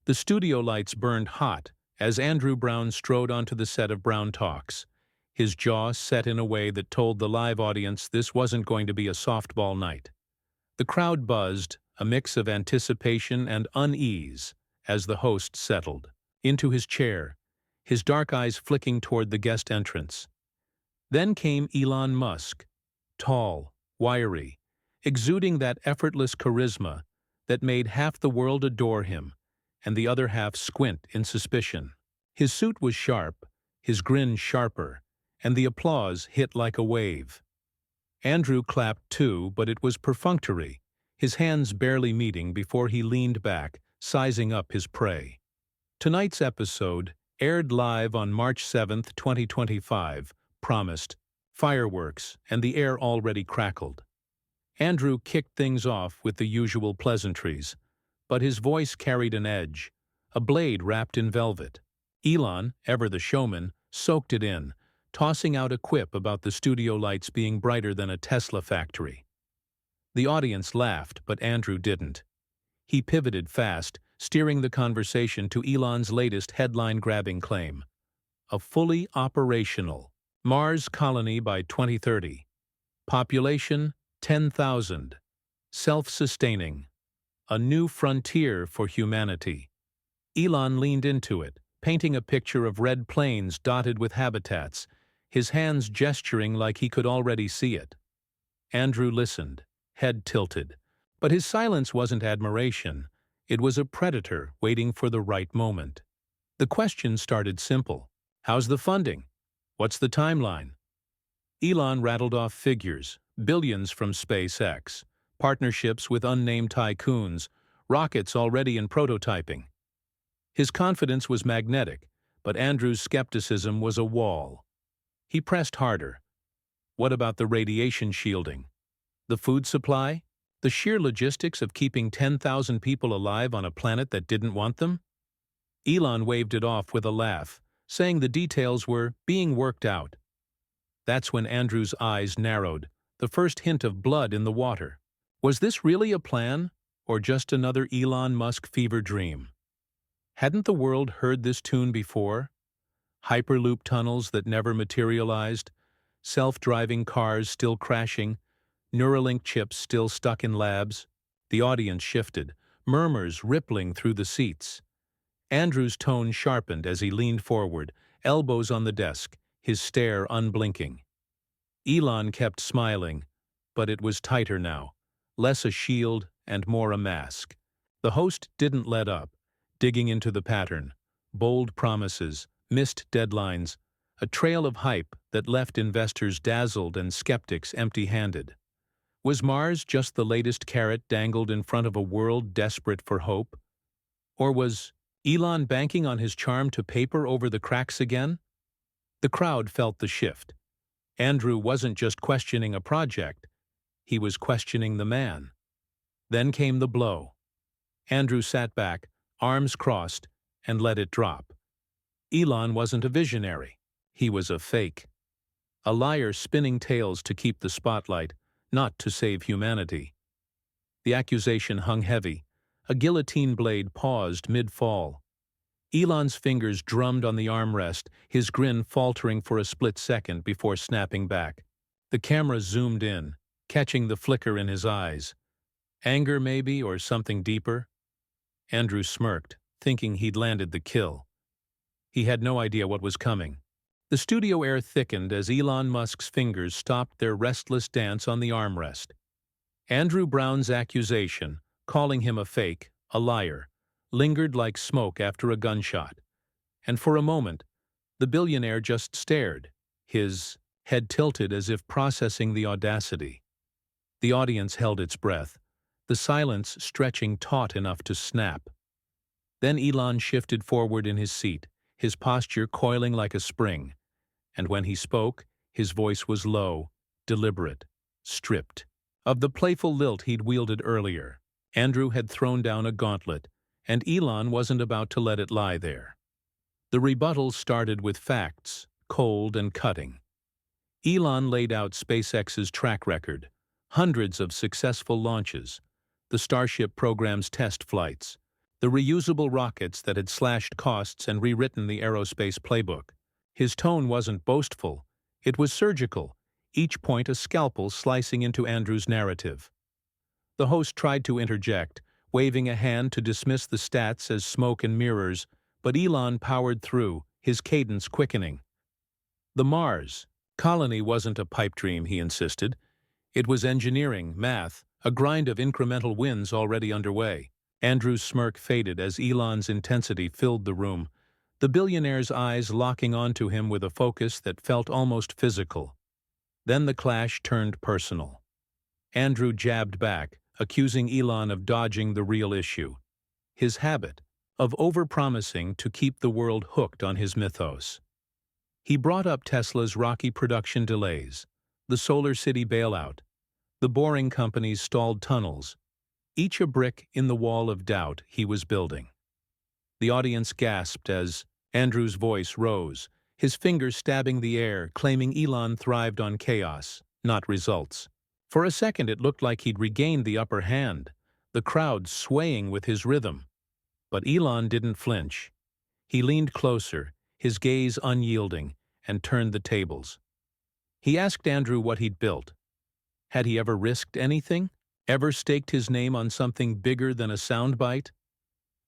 The studio lights burned hot as Andrew Brown strode onto the set of Brown Talks, his jaw set in a way that told the live audience this wasn't going to be a softball night. The crowd buzzed, a mix of anticipation and unease, as the host settled into his chair, his dark eyes flicking toward the guest entrance. Then came Elon Musk, tall, wiry, exuding that effortless charisma that made half the world adore him and the other half squint in suspicion. His suit was sharp, his grin sharper, and the applause hit like a wave. Andrew clapped too, but it was perfunctory, his hands barely meeting before he leaned back, sizing up his prey. Tonight's episode, aired live on March 7, 2025, promised fireworks, and the air already crackled. Andrew kicked things off with the usual pleasantries, but his voice carried an edge, a blade wrapped in velvet. Elon, ever the showman, soaked it in, tossing out a quip about the studio lights being brighter than a Tesla factory. The audience laughed, but Andrew didn't. He pivoted fast, steering the conversation to Elon's latest headline-grabbing claim: a fully operational Mars colony by 2030. Population 10,000. Self-sustaining. A new frontier for humanity. Elon leaned into it, painting a picture of red plains dotted with habitats, his hands gesturing like he could already see it. Andrew listened, head tilted. But his silence wasn't admiration. It was a predator waiting for the right moment. The question started simple. How's the funding? What's the timeline? Elon rattled off figures, billions from SpaceX, partnerships with unnamed tycoons, rockets already in prototyping. His confidence was magnetic, but Andrew's skepticism was a wall. He pressed harder. What about the radiation shielding? The food supply? The sheer logistics of keeping 10,000 people alive on a planet that didn't want them? Elon waved it off with a laugh, saying the details were being worked out. That's when Andrew's eyes narrowed, the first hint of blood in the water. Was this really a plan, or just another Elon Musk fever dream? Hadn't the world heard this tune before? Hyperloop tunnels that never materialized, self-driving cars still crashing, Neuralink chips still stuck in labs. The audience shifted, murmurs rippling through the seats. Andrew's tone sharpened as he leaned forward, elbows on the desk, his stare unblinking. Elon kept smiling, but it was tighter now, less a shield and more a mask. The host didn't let up, digging into the pattern. Bold promises, missed deadlines, a trail of hype that left investors dazzled and skeptics empty-handed. Was Mars just the latest carrot dangled in front of a world desperate for hope? Or was Elon banking on his charm to paper over the cracks again? The crowd felt the shift. Andrew wasn't just questioning a project, he was questioning the man. Then came the blow. Andrew sat back, arms crossed, and let it drop. Elon wasn't a visionary, he was a fake. A liar spinning tales to keep the spotlight, not to save humanity. The accusation hung heavy. A guillotine blade paused mid-fall. Elon's fingers drummed on the armrest, his grin faltering for a split second before snapping back. The camera zoomed in, catching the flicker in his eyes. Anger maybe, or something deeper? Andrew smirked, thinking he'd landed the kill. He had no idea what was coming. The studio air thickened as Elon Musk's fingers stopped their restless dance on the armrest. Andrew Brown's accusation, calling him a fake, a liar, lingered like smoke after a gunshot. And for a moment, the billionaire just stared, his head tilted as if processing the audacity. The audience held its breath, the silence stretching taut enough to snap. Then Elon shifted forward in his seat, his posture coiling like a spring, and when he spoke, his voice was low, deliberate, stripped of the playful lilt he'd wielded earlier. Andrew had thrown down a gauntlet, and Elon wasn't about to let it lie there. The rebuttal started with facts, cold and cutting. Elon laid out SpaceX's track record, hundreds of successful launches, the Starship program's test flights, the the reusable rockets that had slashed costs and rewritten the aerospace playbook. His tone wasn't boastful, it was surgical, each point a scalpel slicing into Andrew's narrative. The host tried to interject, waving a hand to dismiss the stats as smoke and mirrors, but Elon powered through, his cadence quickening. The Mars colony wasn't a pipe dream, he insisted. It was engineering, math, a grind of incremental wins already underway. Andrew's smirk faded as Elon's intensity filled the room, the billionaire's eyes locking onto him with a focus that felt almost physical. Then the clash turned personal. Andrew jabbed back, accusing Elon of dodging the real issue. His habit of overpromising to keep the world hooked on his mythos. He brought up Tesla's rocky production delays, the Solar City bailout, the Boring Company's stalled tunnels, each a brick in the wall of doubt he was building. The audience gasped as Andrew's voice rose, his fingers stabbing the air, claiming Elon thrived on chaos, not results. For a second it looked like he'd regained the upper hand, the crowd swaying with his rhythm. But Elon didn't flinch. He leaned closer, his gaze unyielding, and turned the tables. He asked Andrew what he'd built. Had he ever risked anything? Ever staked his name on something bigger than a soundbite?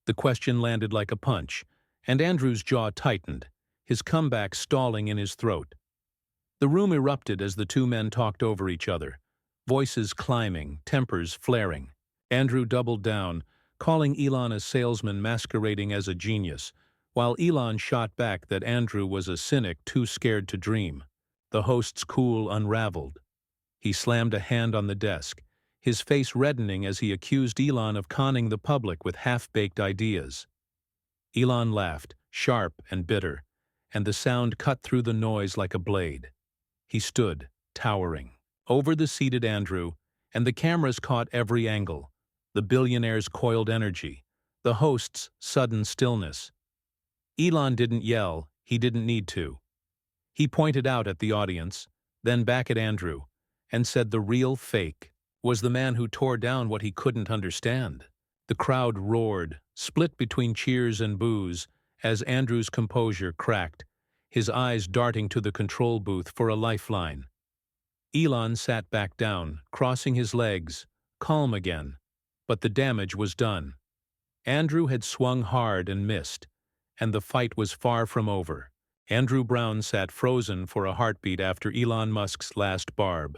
The question landed like a punch, and Andrew's jaw tightened, his comeback stalling in his throat. The room erupted as the two men talked over each other, voices climbing, tempers flaring. Andrew doubled down, calling Elon a salesman masquerading as a genius, while Elon shot back that Andrew was a cynic too scared to dream. The host's cool unraveled. He slammed a hand on the desk, his face reddening as he accused Elon of conning the public with half-baked ideas. Elon laughed, sharp and bitter, and the sound cut through the noise like a blade. He stood, towering, over the seated Andrew, and the cameras caught every angle, the billionaire's coiled energy, the host's sudden stillness. Elon didn't yell, he didn't need to. He pointed out at the audience, then back at Andrew, and said the real fake was the man who tore down what he couldn't understand. The crowd roared, split between cheers and boos, as Andrew's composure cracked, his eyes darting to the control booth for a lifeline. Elon sat back down, crossing his legs, calm again, but the damage was done. Andrew had swung hard and missed, and the fight was far from over. Andrew Brown sat frozen for a heartbeat after Elon Musk's last barb,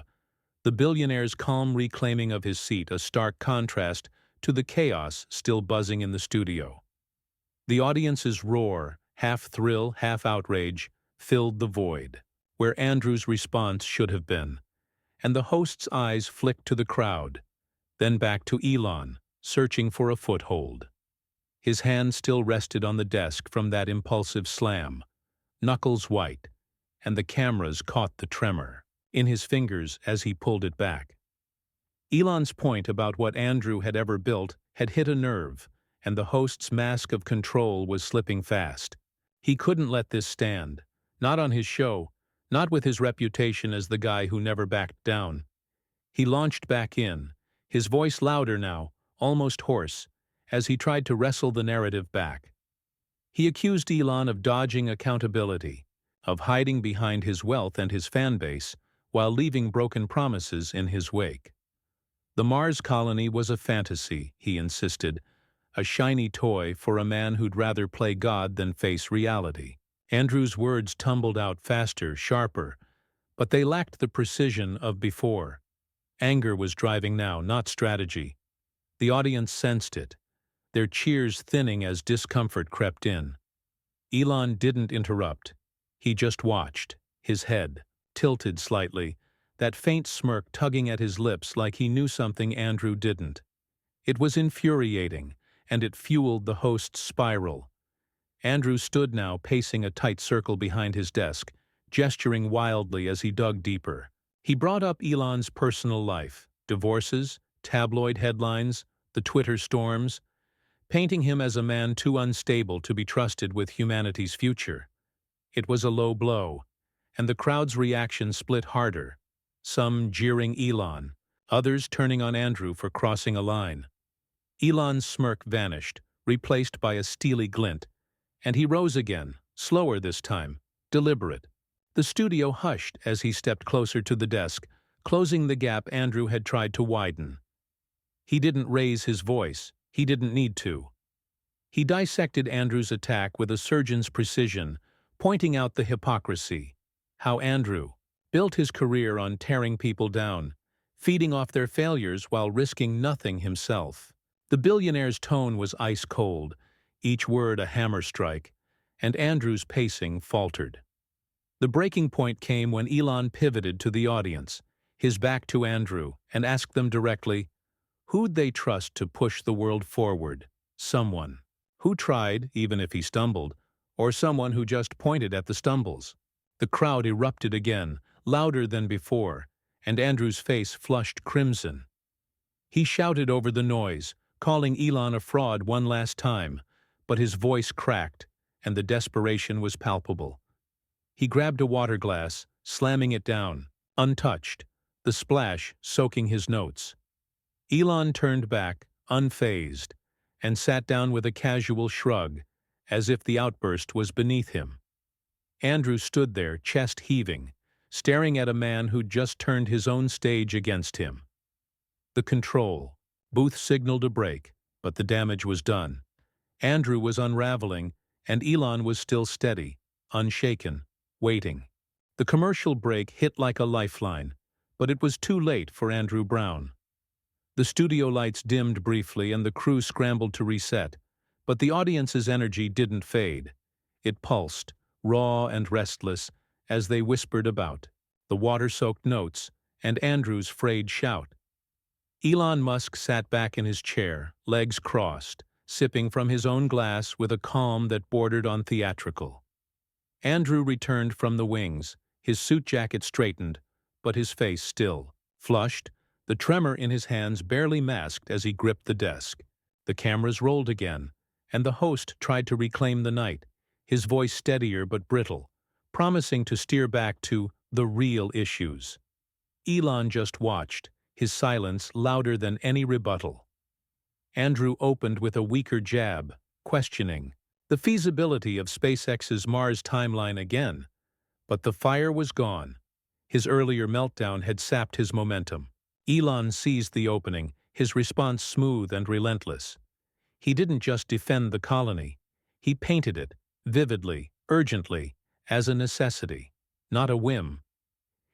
the billionaire's calm reclaiming of his seat a stark contrast to the chaos still buzzing in the studio. The audience's roar, half thrill, half outrage, filled the void, where Andrew's response should have been, and the host's eyes flicked to the crowd, then back to Elon, searching for a foothold. His hand still rested on the desk from that impulsive slam, knuckles white, and the cameras caught the tremor in his fingers as he pulled it back. Elon's point about what Andrew had ever built had hit a nerve, and the host's mask of control was slipping fast. He couldn't let this stand, not on his show, not with his reputation as the guy who never backed down. He launched back in, his voice louder now, almost hoarse, as he tried to wrestle the narrative back. He accused Elon of dodging accountability, of hiding behind his wealth and his fan base, while leaving broken promises in his wake. The Mars colony was a fantasy, he insisted, a shiny toy for a man who'd rather play God than face reality. Andrew's words tumbled out faster, sharper, but they lacked the precision of before. Anger was driving now, not strategy. The audience sensed it, their cheers thinning as discomfort crept in. Elon didn't interrupt. He just watched, his head tilted slightly, that faint smirk tugging at his lips like he knew something Andrew didn't. It was infuriating, and it fueled the host's spiral. Andrew stood now pacing a tight circle behind his desk, gesturing wildly as he dug deeper. He brought up Elon's personal life, divorces, tabloid headlines, the Twitter storms, painting him as a man too unstable to be trusted with humanity's future. It was a low blow, and the crowd's reaction split harder, some jeering Elon, others turning on Andrew for crossing a line. Elon's smirk vanished, replaced by a steely glint, and he rose again, slower this time, deliberate. The studio hushed as he stepped closer to the desk, closing the gap Andrew had tried to widen. He didn't raise his voice. He didn't need to. He dissected Andrew's attack with a surgeon's precision, pointing out the hypocrisy. How Andrew built his career on tearing people down, feeding off their failures while risking nothing himself. The billionaire's tone was ice-cold, each word a hammer strike, and Andrew's pacing faltered. The breaking point came when Elon pivoted to the audience, his back to Andrew, and asked them directly, who'd they trust to push the world forward? Someone who tried, even if he stumbled, or someone who just pointed at the stumbles. The crowd erupted again, louder than before, and Andrew's face flushed crimson. He shouted over the noise, calling Elon a fraud one last time, but his voice cracked, and the desperation was palpable. He grabbed a water glass, slamming it down, untouched, the splash soaking his notes. Elon turned back, unfazed, and sat down with a casual shrug, as if the outburst was beneath him. Andrew stood there, chest heaving, staring at a man who'd just turned his own stage against him. The control booth signaled a break, but the damage was done. Andrew was unraveling, and Elon was still steady, unshaken, waiting. The commercial break hit like a lifeline, but it was too late for Andrew Brown. The studio lights dimmed briefly and the crew scrambled to reset, but the audience's energy didn't fade. It pulsed, raw and restless, as they whispered about the water-soaked notes and Andrew's frayed shout. Elon Musk sat back in his chair, legs crossed, sipping from his own glass with a calm that bordered on theatrical. Andrew returned from the wings, his suit jacket straightened, but his face still, flushed, the tremor in his hands barely masked as he gripped the desk. The cameras rolled again, and the host tried to reclaim the night, his voice steadier but brittle, promising to steer back to the real issues. Elon just watched, his silence louder than any rebuttal. Andrew opened with a weaker jab, questioning the feasibility of SpaceX's Mars timeline again. But the fire was gone. His earlier meltdown had sapped his momentum. Elon seized the opening, his response smooth and relentless. He didn't just defend the colony. He painted it, vividly, urgently, as a necessity, not a whim.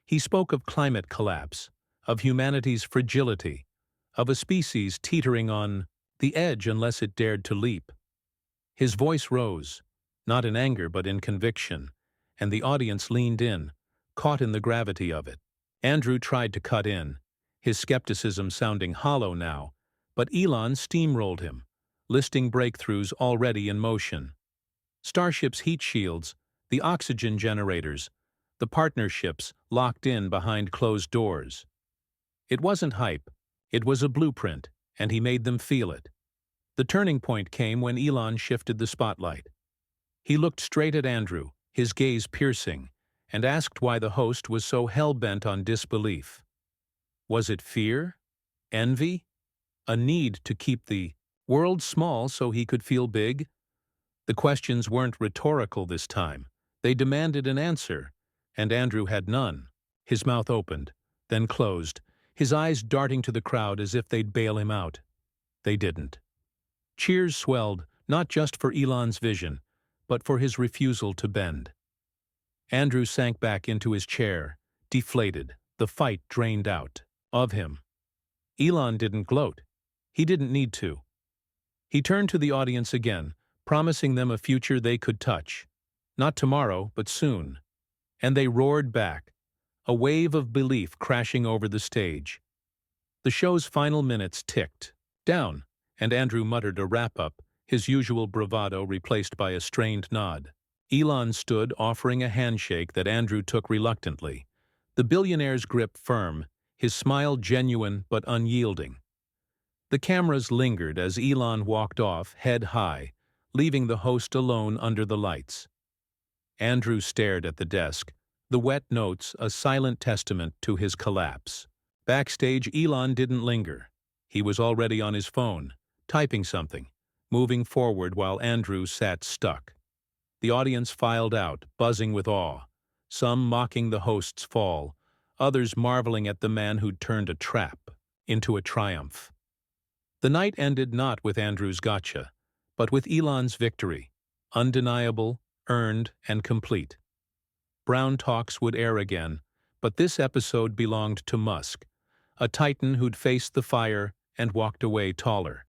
He spoke of climate collapse, of humanity's fragility, of a species teetering on the edge unless it dared to leap. His voice rose, not in anger but in conviction, and the audience leaned in, caught in the gravity of it. Andrew tried to cut in, his skepticism sounding hollow now, but Elon steamrolled him, listing breakthroughs already in motion. Starship's heat shields, the oxygen generators, the partnerships locked in behind closed doors. It wasn't hype, it was a blueprint, and he made them feel it. The turning point came when Elon shifted the spotlight. He looked straight at Andrew, his gaze piercing, and asked why the host was so hell-bent on disbelief. Was it fear? Envy? A need to keep the world small so he could feel big? The questions weren't rhetorical this time. They demanded an answer, and Andrew had none. His mouth opened, then closed, his eyes darting to the crowd as if they'd bail him out. They didn't. Cheers swelled, not just for Elon's vision, but for his refusal to bend. Andrew sank back into his chair, deflated, the fight drained out of him. Elon didn't gloat. He didn't need to. He turned to the audience again, promising them a future they could touch. Not tomorrow, but soon. And they roared back, a wave of belief crashing over the stage. The show's final minutes ticked down, and Andrew muttered a wrap-up, his usual bravado replaced by a strained nod. Elon stood, offering a handshake that Andrew took reluctantly, the billionaire's grip firm, his smile genuine but unyielding. The cameras lingered as Elon walked off, head high, leaving the host alone under the lights. Andrew stared at the desk, the wet notes a silent testament to his collapse. Backstage, Elon didn't linger. He was already on his phone, typing something, moving forward while Andrew sat stuck. The audience filed out, buzzing with awe, some mocking the host's fall, others marveling at the man who'd turned a trap into a triumph. The night ended not with Andrew's gotcha, but with Elon's victory, undeniable, earned, and complete. Brown Talks would air again, but this episode belonged to Musk, a titan who'd faced the fire and walked away taller.